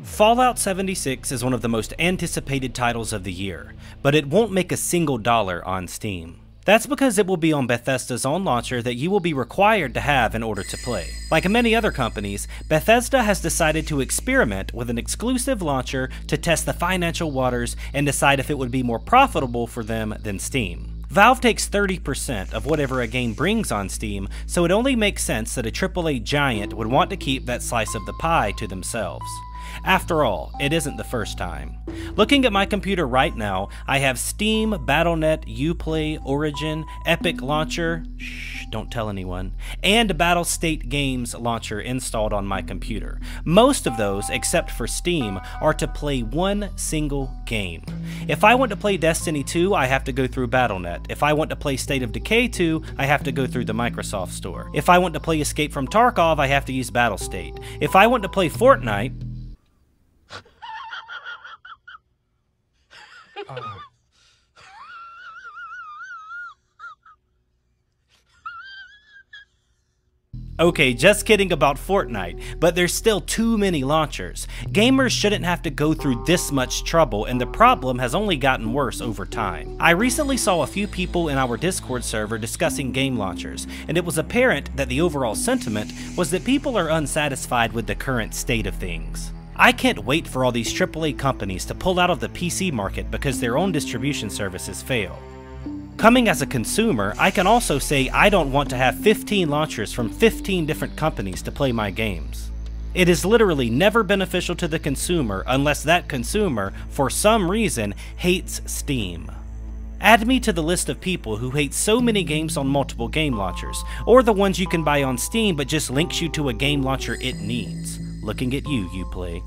Fallout 76 is one of the most anticipated titles of the year, but it won't make a single dollar on Steam. That's because it will be on Bethesda's own launcher that you will be required to have in order to play. Like many other companies, Bethesda has decided to experiment with an exclusive launcher to test the financial waters and decide if it would be more profitable for them than Steam. Valve takes 30% of whatever a game brings on Steam, so it only makes sense that a AAA giant would want to keep that slice of the pie to themselves. After all, it isn't the first time. Looking at my computer right now, I have Steam, Battle.net, Uplay, Origin, Epic Launcher, shh, don't tell anyone, and Battlestate Games Launcher installed on my computer. Most of those, except for Steam, are to play one single game. If I want to play Destiny 2, I have to go through Battle.net. If I want to play State of Decay 2, I have to go through the Microsoft Store. If I want to play Escape from Tarkov, I have to use Battlestate. If I want to play Fortnite, okay, just kidding about Fortnite, but there's still too many launchers. Gamers shouldn't have to go through this much trouble, and the problem has only gotten worse over time. I recently saw a few people in our Discord server discussing game launchers, and it was apparent that the overall sentiment was that people are unsatisfied with the current state of things. I can't wait for all these AAA companies to pull out of the PC market because their own distribution services fail. Coming as a consumer, I can also say I don't want to have 15 launchers from 15 different companies to play my games. It is literally never beneficial to the consumer unless that consumer, for some reason, hates Steam. Add me to the list of people who hate so many games on multiple game launchers, or the ones you can buy on Steam but just links you to a game launcher it needs. Looking at you, Uplay.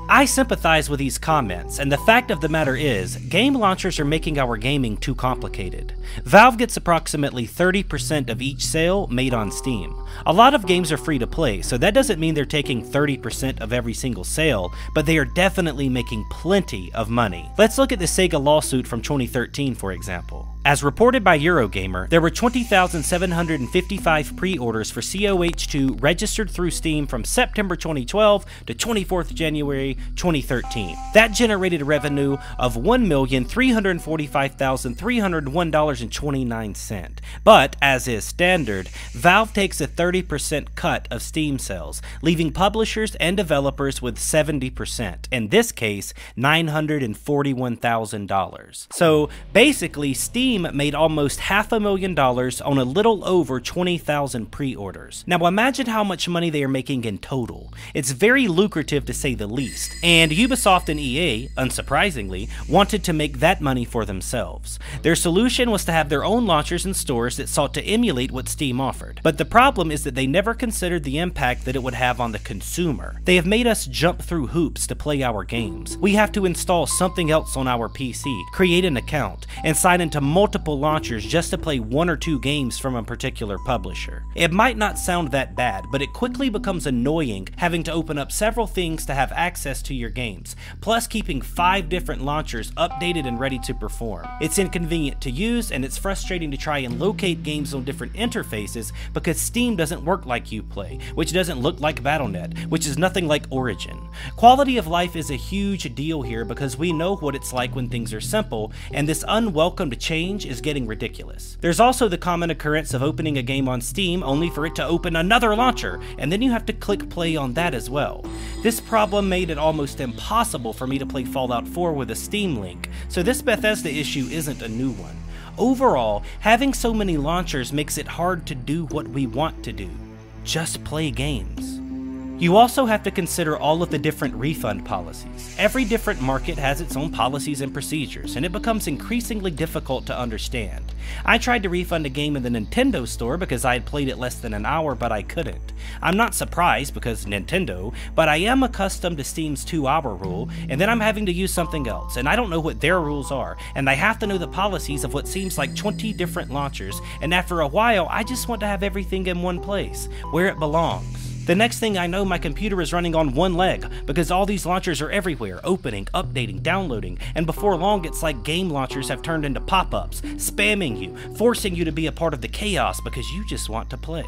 I sympathize with these comments, and the fact of the matter is, game launchers are making our gaming too complicated. Valve gets approximately 30% of each sale made on Steam. A lot of games are free to play, so that doesn't mean they're taking 30% of every single sale, but they are definitely making plenty of money. Let's look at the Sega lawsuit from 2013, for example. As reported by Eurogamer, there were 20,755 pre-orders for COH2 registered through Steam from September 2012 to 24th January 2013. That generated a revenue of $1,345,301.29. But, as is standard, Valve takes a 30% cut of Steam sales, leaving publishers and developers with 70%, in this case, $941,000. So, basically, Steam made almost $500,000 on a little over 20,000 pre-orders. Now imagine how much money they are making in total. It's very lucrative to say the least, and Ubisoft and EA, unsurprisingly, wanted to make that money for themselves. Their solution was to have their own launchers and stores that sought to emulate what Steam offered. But the problem is that they never considered the impact that it would have on the consumer. They have made us jump through hoops to play our games. We have to install something else on our PC, create an account, and sign into multiple launchers just to play one or two games from a particular publisher. It might not sound that bad, but it quickly becomes annoying having to open up several things to have access to your games, plus keeping 5 different launchers updated and ready to perform. It's inconvenient to use, and it's frustrating to try and locate games on different interfaces because Steam doesn't work like Uplay, which doesn't look like Battle.net, which is nothing like Origin. Quality of life is a huge deal here because we know what it's like when things are simple, and this unwelcomed change is getting ridiculous. There's also the common occurrence of opening a game on Steam only for it to open another launcher, and then you have to click play on that as well. This problem made it almost impossible for me to play Fallout 4 with a Steam link, so this Bethesda issue isn't a new one. Overall, having so many launchers makes it hard to do what we want to do. Just play games. You also have to consider all of the different refund policies. Every different market has its own policies and procedures, and it becomes increasingly difficult to understand. I tried to refund a game in the Nintendo store because I had played it less than an hour, but I couldn't. I'm not surprised because Nintendo, but I am accustomed to Steam's 2-hour rule, and then I'm having to use something else, and I don't know what their rules are, and I have to know the policies of what seems like 20 different launchers, and after a while, I just want to have everything in one place, where it belongs. The next thing I know, my computer is running on one leg because all these launchers are everywhere, opening, updating, downloading, and before long it's like game launchers have turned into pop-ups, spamming you, forcing you to be a part of the chaos because you just want to play.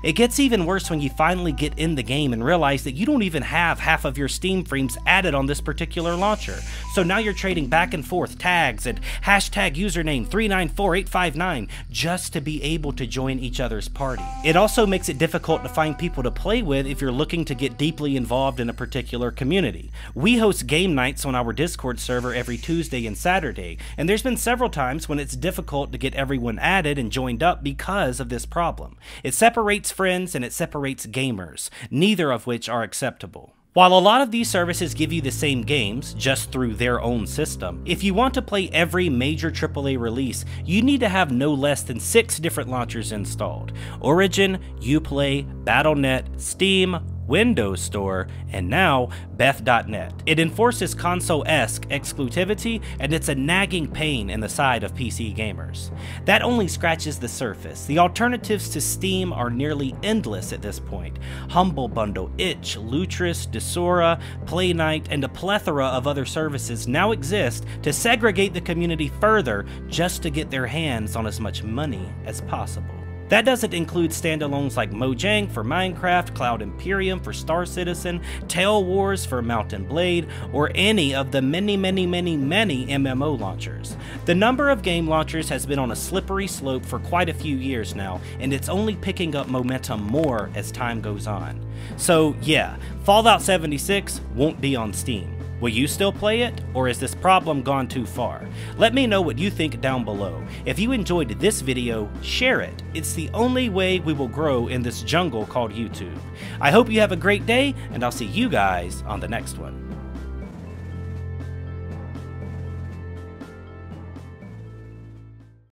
It gets even worse when you finally get in the game and realize that you don't even have half of your Steam frames added on this particular launcher. So now you're trading back and forth tags and hashtag username 394859 just to be able to join each other's party. It also makes it difficult to find people to play with if you're looking to get deeply involved in a particular community. We host game nights on our Discord server every Tuesday and Saturday, and there's been several times when it's difficult to get everyone added and joined up because of this problem. It separates friends and it separates gamers, neither of which are acceptable. While a lot of these services give you the same games, just through their own system, if you want to play every major AAA release, you need to have no less than 6 different launchers installed: Origin, Uplay, Battle.net, Steam, Windows Store, and now Beth.net. It enforces console-esque exclusivity, and it's a nagging pain in the side of PC gamers. That only scratches the surface. The alternatives to Steam are nearly endless at this point. Humble Bundle, Itch, Lutris, Desora, Play Night, and a plethora of other services now exist to segregate the community further just to get their hands on as much money as possible. That doesn't include standalones like Mojang for Minecraft, Cloud Imperium for Star Citizen, Tail Wars for Mount and Blade, or any of the many MMO launchers. The number of game launchers has been on a slippery slope for quite a few years now, and it's only picking up momentum more as time goes on. So yeah, Fallout 76 won't be on Steam. Will you still play it, or has this problem gone too far? Let me know what you think down below. If you enjoyed this video, share it. It's the only way we will grow in this jungle called YouTube. I hope you have a great day, and I'll see you guys on the next one.